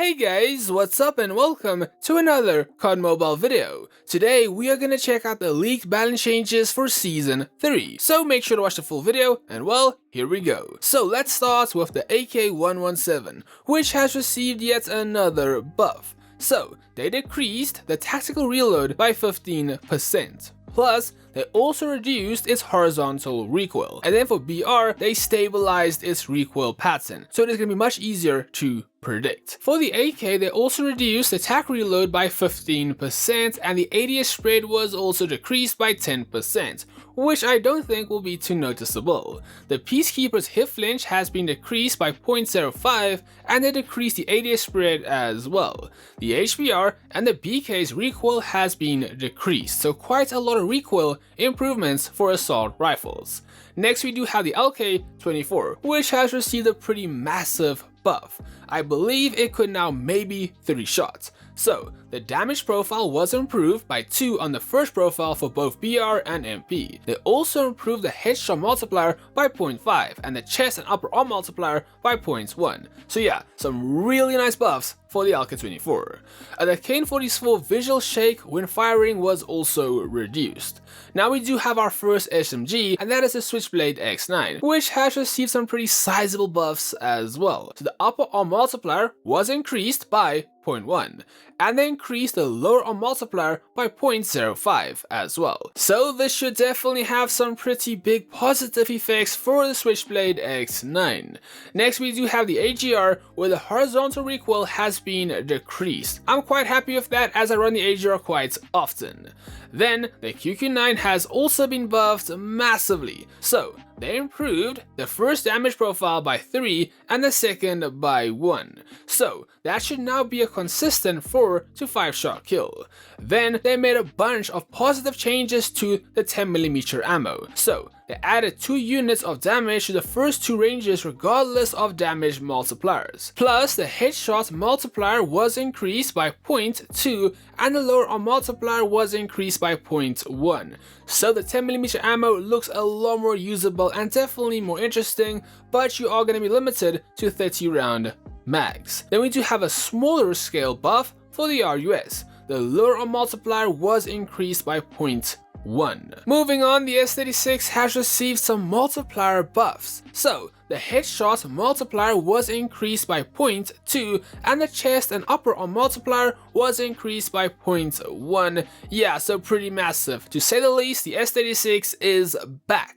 Hey guys, what's up and welcome to another COD Mobile video. Today we are gonna check out the leaked balance changes for Season 3. So make sure to watch the full video and well, here we go. So let's start with the AK-117, which has received yet another buff. So they decreased the tactical reload by 15%. Plus, they also reduced its horizontal recoil. And then for BR, they stabilized its recoil pattern, so it is going to be much easier to predict. For the AK, they also reduced the tac reload by 15%, and the ADS spread was also decreased by 10%, which I don't think will be too noticeable. The Peacekeeper's hip flinch has been decreased by 0.05, and they decreased the ADS spread as well. The HBR and the BK's recoil has been decreased, so quite a lot of recoil improvements for assault rifles. Next we do have the LK-24, which has received a pretty massive buff. I believe it could now maybe 3 shots. So the damage profile was improved by 2 on the first profile for both BR and MP. They also improved the headshot multiplier by 0.5 and the chest and upper arm multiplier by 0.1. So yeah, some really nice buffs for the LK-24. The Kane-44 visual shake when firing was also reduced. Now we do have our first SMG, and that is the Switchblade X9, which has received some pretty sizable buffs as well. So the upper arm multiplier was increased by 0.1, and they increased the lower arm multiplier by 0.05 as well. So this should definitely have some pretty big positive effects for the Switchblade X9. Next we do have the AGR, where the horizontal recoil has been decreased. I'm quite happy with that as I run the AGR quite often. Then the QQ9 has also been buffed massively. So they improved the first damage profile by 3 and the second by 1. So that should now be a consistent 4 to 5 shot kill. Then they made a bunch of positive changes to the 10mm ammo. So they added 2 units of damage to the first 2 ranges regardless of damage multipliers. Plus the headshot multiplier was increased by 0.2 and the lower arm multiplier was increased by 0.1. So the 10mm ammo looks a lot more usable and definitely more interesting, but you are going to be limited to 30 round mags. Then we do have a smaller scale buff for the RUS. The lower arm multiplier was increased by 0.1. Moving on, the S36 has received some multiplier buffs. So the headshot multiplier was increased by 0.2 and the chest and upper arm multiplier was increased by 0.1. Yeah, so pretty massive. To say the least, the S36 is back.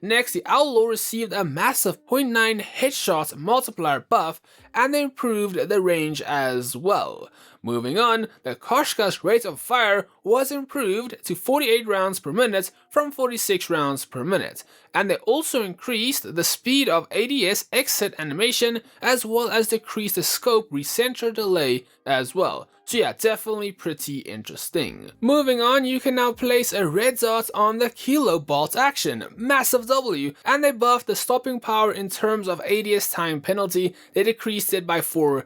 Next, the Outlaw received a massive 0.9 headshot multiplier buff and they improved the range as well. Moving on, the Koshka's rate of fire was improved to 48 rounds per minute from 46 rounds per minute, and they also increased the speed of ADS exit animation as well as decreased the scope recenter delay as well. So yeah, definitely pretty interesting. Moving on, you can now place a red dot on the Kilo Bolt action, massive W, and they buffed the stopping power in terms of ADS time penalty. They decreased it by 4%.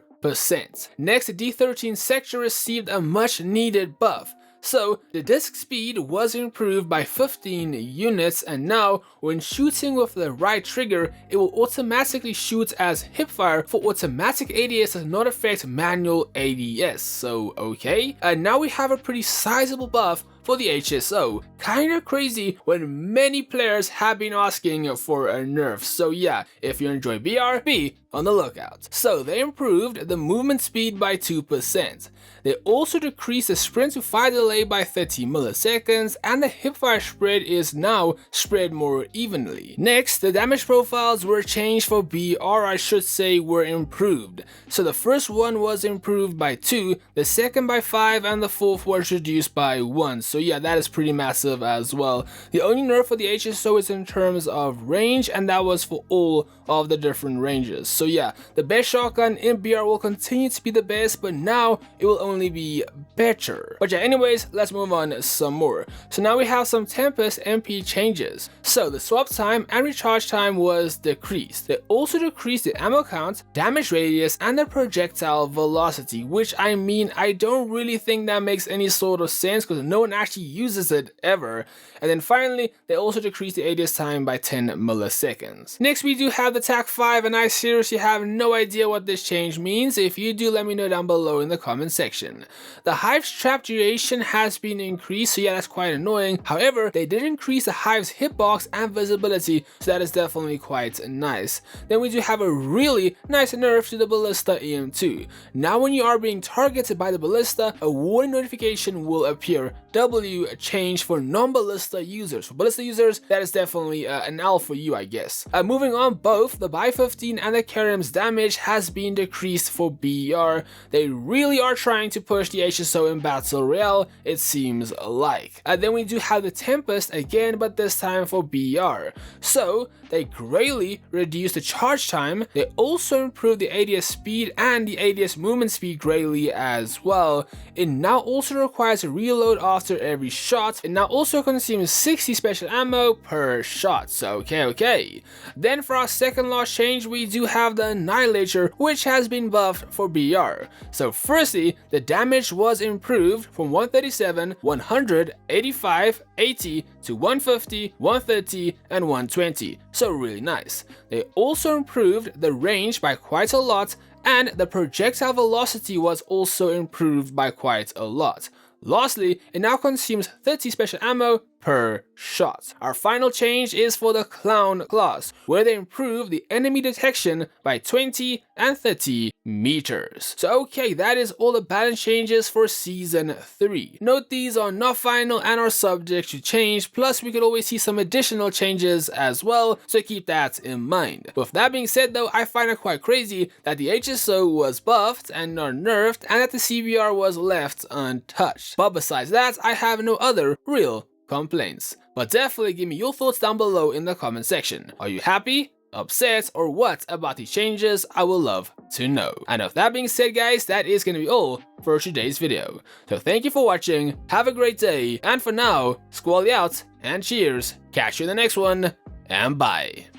Next, the D13 sector received a much needed buff. So the disc speed was improved by 15 units, and now when shooting with the right trigger, it will automatically shoot as hipfire, for automatic ADS does not affect manual ADS. So okay, and now we have a pretty sizable buff for the HSO. Kinda crazy when many players have been asking for a nerf. So yeah, if you enjoy BR, be on the lookout. So they improved the movement speed by 2%. They also decreased the sprint to fire delay by 30 milliseconds, and the hipfire spread is now spread more evenly. Next, the damage profiles were changed for BR, I should say were improved. So the first one was improved by 2, the second by 5, and the fourth was reduced by 1. So yeah, that is pretty massive as well. The only nerf for the HSO is in terms of range, and that was for all of the different ranges. So yeah, the best shotgun in BR will continue to be the best, but now it will only be better. But yeah, anyways, let's move on some more. So now we have some Tempest MP changes. So the swap time and recharge time was decreased. They also decreased the ammo count, damage radius, and the projectile velocity, which I mean, I don't really think that makes any sort of sense because no one actually uses it ever. And then finally, they also decreased the ADS time by 10 milliseconds. Next, we do have the TAC5, and I seriously have no idea what this change means. If you do, let me know down below in the comment section. The Hive's trap duration has been increased, so yeah, that's quite annoying. However, they did increase the Hive's hitbox and visibility, so that is definitely quite nice. Then we do have a really nice nerf to the Ballista EM2. Now when you are being targeted by the Ballista, a warning notification will appear. W change for non-Ballista users. For Ballista users, that is definitely an L for you, I guess. Moving on, both the Buy 15 and the Karim's damage has been decreased for BR. They really are trying to push the HSO in Battle Royale, it seems like. Then we do have the Tempest again, but this time for BR. So they greatly reduced the charge time. They also improved the ADS speed and the ADS movement speed greatly as well. It now also requires a reload after every shot. It now also consumes 60 special ammo per shot. So okay. Then for our second last change, we do have the Annihilator, which has been buffed for BR. So firstly, the damage was improved from 137, 100, 85, 80 to 150, 130, and 120. So really nice. They also improved the range by quite a lot, and the projectile velocity was also improved by quite a lot. Lastly, it now consumes 30 special ammo per shot. Our final change is for the Clown class, where they improve the enemy detection by 20 and 30 meters. So okay, that is all the balance changes for Season 3. Note these are not final and are subject to change, plus we could always see some additional changes as well, so keep that in mind. With that being said though, I find it quite crazy that the HSO was buffed and not nerfed, and that the CBR was left untouched. But besides that, I have no other real complaints. But definitely give me your thoughts down below in the comment section. Are you happy, upset, or what about these changes? I will love to know. And with that being said guys, that is going to be all for today's video. So thank you for watching, have a great day, and for now, Squally out, and cheers, catch you in the next one, and bye.